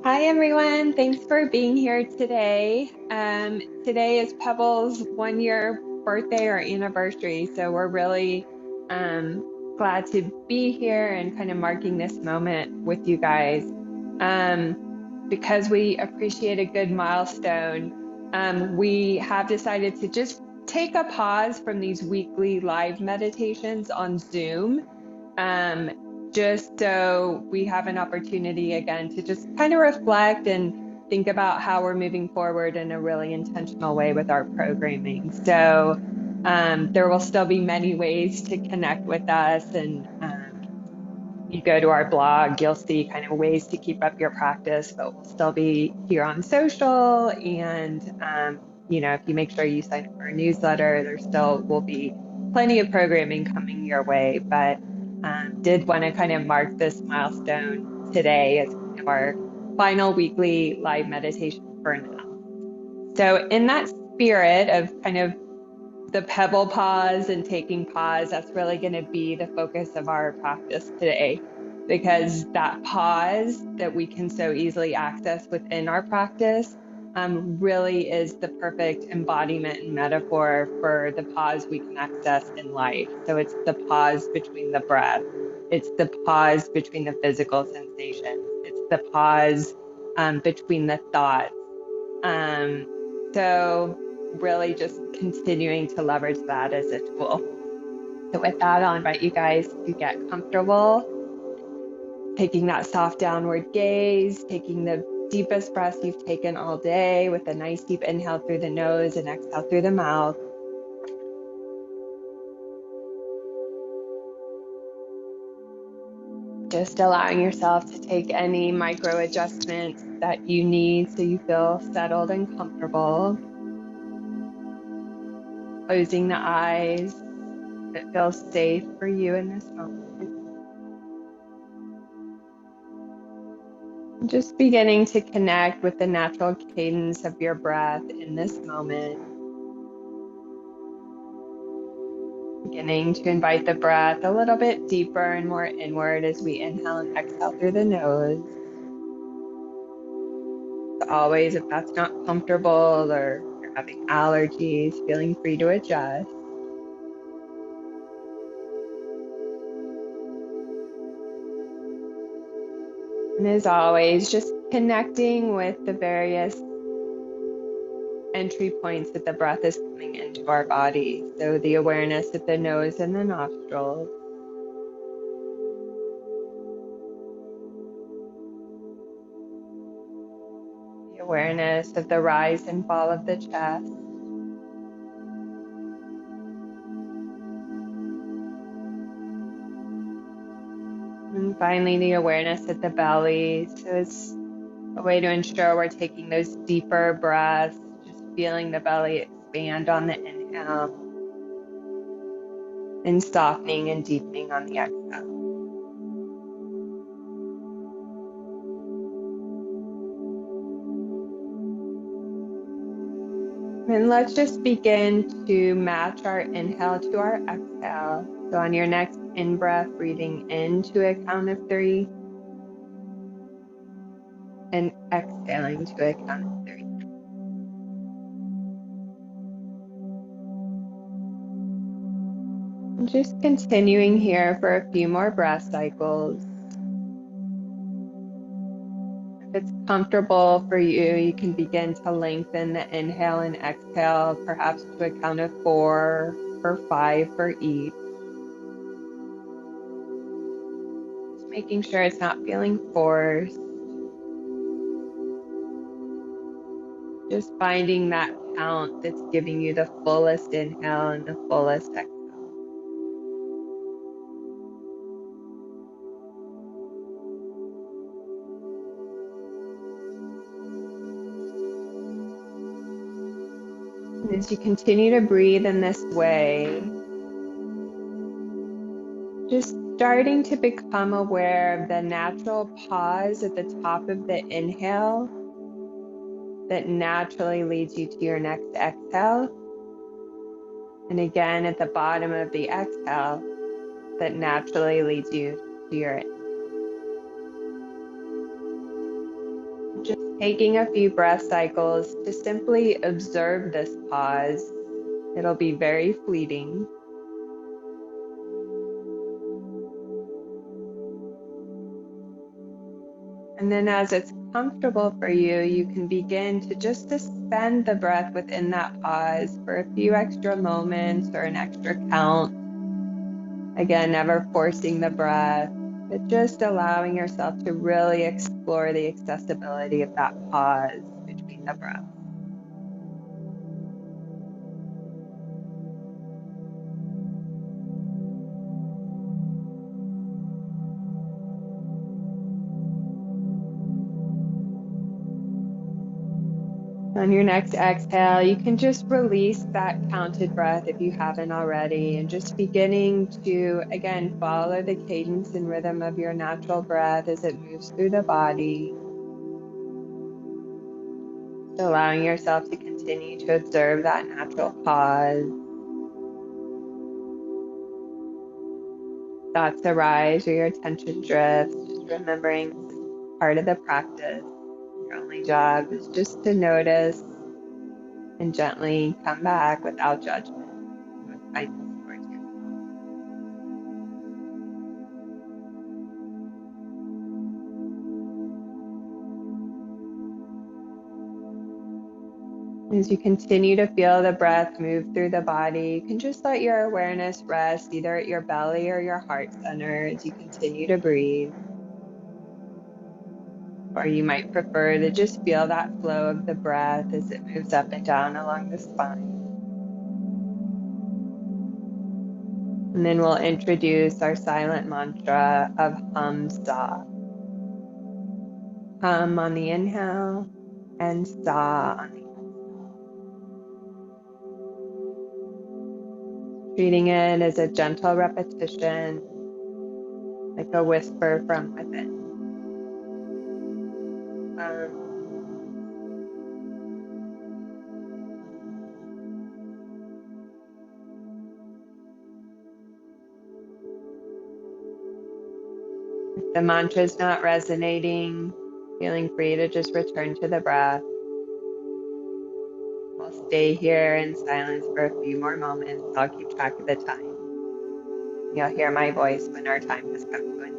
Hi everyone, thanks for being here today. Today is Pebbl's 1 year birthday or anniversary, so we're really glad to be here and kind of marking this moment with you guys. Because we appreciate a good milestone, we have decided to just take a pause from these weekly live meditations on Zoom. Just so we have an opportunity again to just kind of reflect and think about how we're moving forward in a really intentional way with our programming. So there will still be many ways to connect with us, and you go to our blog, you'll see kind of ways to keep up your practice, but we'll still be here on social. And if you make sure you sign up for our newsletter, there still will be plenty of programming coming your way. But did want to kind of mark this milestone today as kind of our final weekly live meditation for now. So in that spirit of kind of the Pebbl pause and taking pause, that's really going to be the focus of our practice today, because that pause that we can so easily access within our practice really is the perfect embodiment and metaphor for the pause we can access in life. So it's the pause between the breath. It's the pause between the physical sensations. It's the pause between the thoughts. So really just continuing to leverage that as a tool. So with that, I'll invite you guys to get comfortable, taking that soft downward gaze, taking the deepest breaths you've taken all day with a nice deep inhale through the nose and exhale through the mouth. Just allowing yourself to take any micro adjustments that you need so you feel settled and comfortable. Closing the eyes. It feels safe for you in this moment. Just beginning to connect with the natural cadence of your breath in this moment. Beginning to invite the breath a little bit deeper and more inward as we inhale and exhale through the nose. As always, if that's not comfortable or you're having allergies, feeling free to adjust. And as always, just connecting with the various entry points that the breath is coming into our body. So the awareness of the nose and the nostrils. The awareness of the rise and fall of the chest. And finally, the awareness of the belly. So it's a way to ensure we're taking those deeper breaths, just feeling the belly expand on the inhale and softening and deepening on the exhale. And let's just begin to match our inhale to our exhale. So on your next in-breath, breathing into a count of 3 and exhaling to a count of 3. And just continuing here for a few more breath cycles. If it's comfortable for you, you can begin to lengthen the inhale and exhale, perhaps to a count of 4 or 5 for each. Just making sure it's not feeling forced. Just finding that count that's giving you the fullest inhale and the fullest exhale. And as you continue to breathe in this way, just starting to become aware of the natural pause at the top of the inhale that naturally leads you to your next exhale. And again, at the bottom of the exhale, that naturally leads you to your Just taking a few breath cycles to simply observe this pause. It'll be very fleeting. And then as it's comfortable for you, you can begin to just suspend the breath within that pause for a few extra moments or an extra count. Again, never forcing the breath, but just allowing yourself to really explore the accessibility of that pause between the breaths. On your next exhale, you can just release that counted breath if you haven't already, and just beginning to, again, follow the cadence and rhythm of your natural breath as it moves through the body. Allowing yourself to continue to observe that natural pause. Thoughts arise or your attention drifts, just remembering this is part of the practice. Your only job is just to notice and gently come back without judgment, with kindness towards yourself. As you continue to feel the breath move through the body, you can just let your awareness rest either at your belly or your heart center as you continue to breathe. Or you might prefer to just feel that flow of the breath as it moves up and down along the spine. And then we'll introduce our silent mantra of hum sa. Hum on the inhale and sa on the exhale. Treating it as a gentle repetition, like a whisper from within. If the mantra is not resonating, feeling free to just return to the breath. We'll stay here in silence for a few more moments. I'll keep track of the time. You'll hear my voice when our time has come to an end.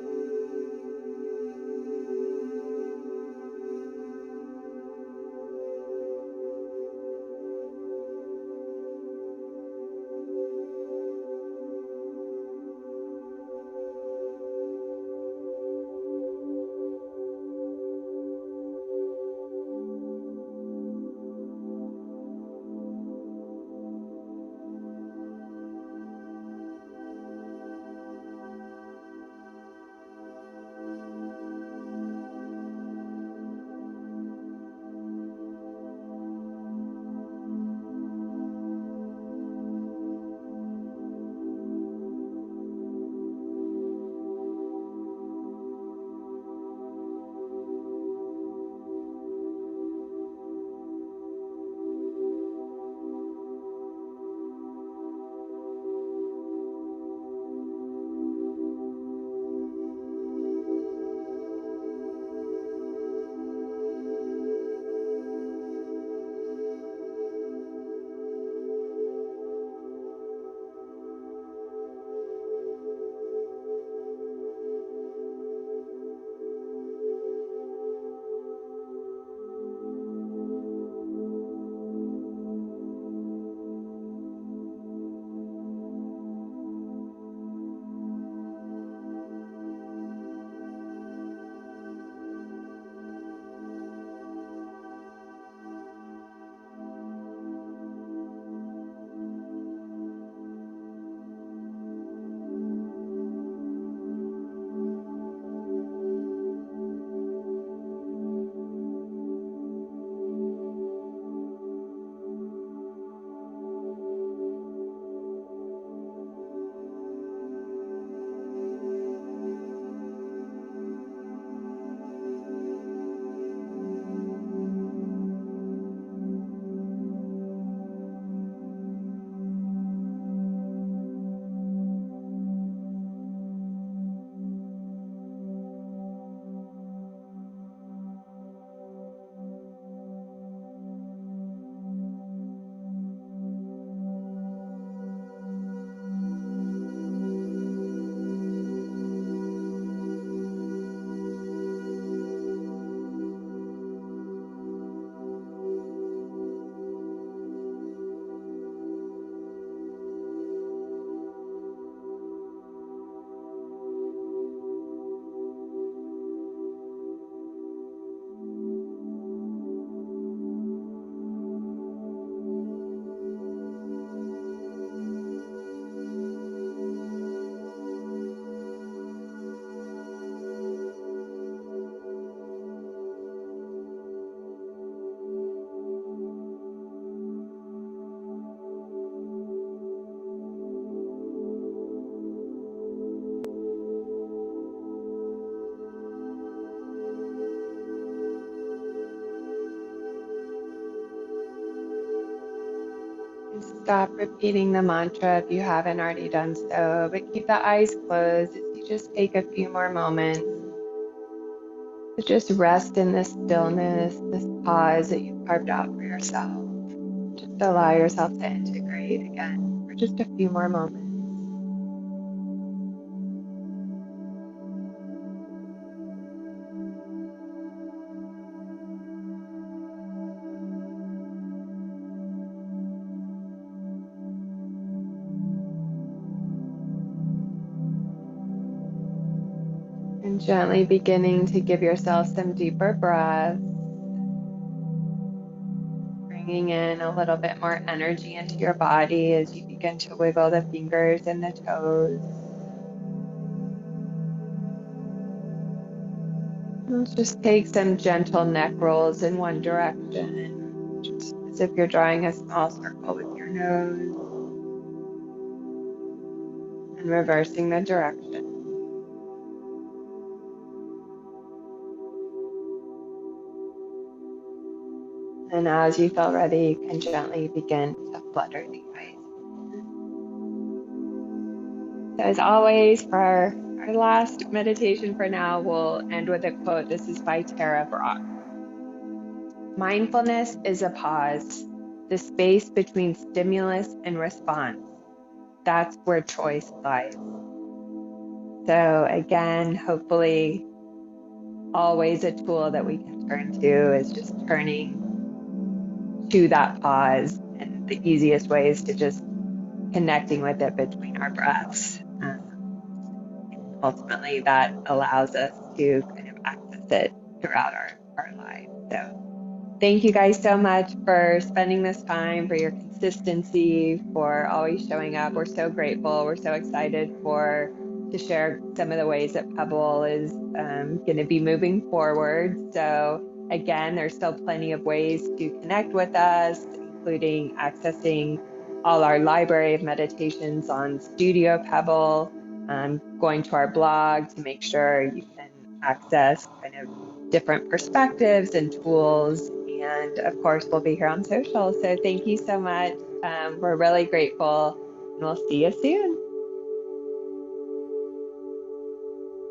stop repeating the mantra if you haven't already done so, but keep the eyes closed as you just take a few more moments to just rest in this stillness, this pause that you've carved out for yourself. Just allow yourself to integrate again for just a few more moments. And gently beginning to give yourself some deeper breaths, bringing in a little bit more energy into your body as you begin to wiggle the fingers and the toes. Let's just take some gentle neck rolls in one direction, just as if you're drawing a small circle with your nose and reversing the direction. And as you feel ready, you can gently begin to flutter the eyes. So as always, for our last meditation for now, we'll end with a quote. This is by Tara Brach. Mindfulness is a pause, the space between stimulus and response. That's where choice lies. So again, hopefully always a tool that we can turn to is just turning to that pause. And the easiest way is to just connecting with it between our breaths. Ultimately, that allows us to kind of access it throughout our lives. So thank you guys so much for spending this time, for your consistency, for always showing up. We're so grateful. We're so excited to share some of the ways that Pebbl is going to be moving forward. So again, there's still plenty of ways to connect with us, including accessing all our library of meditations on Studio Pebbl, going to our blog to make sure you can access kind of different perspectives and tools. And of course, we'll be here on social. So thank you so much. We're really grateful, and we'll see you soon.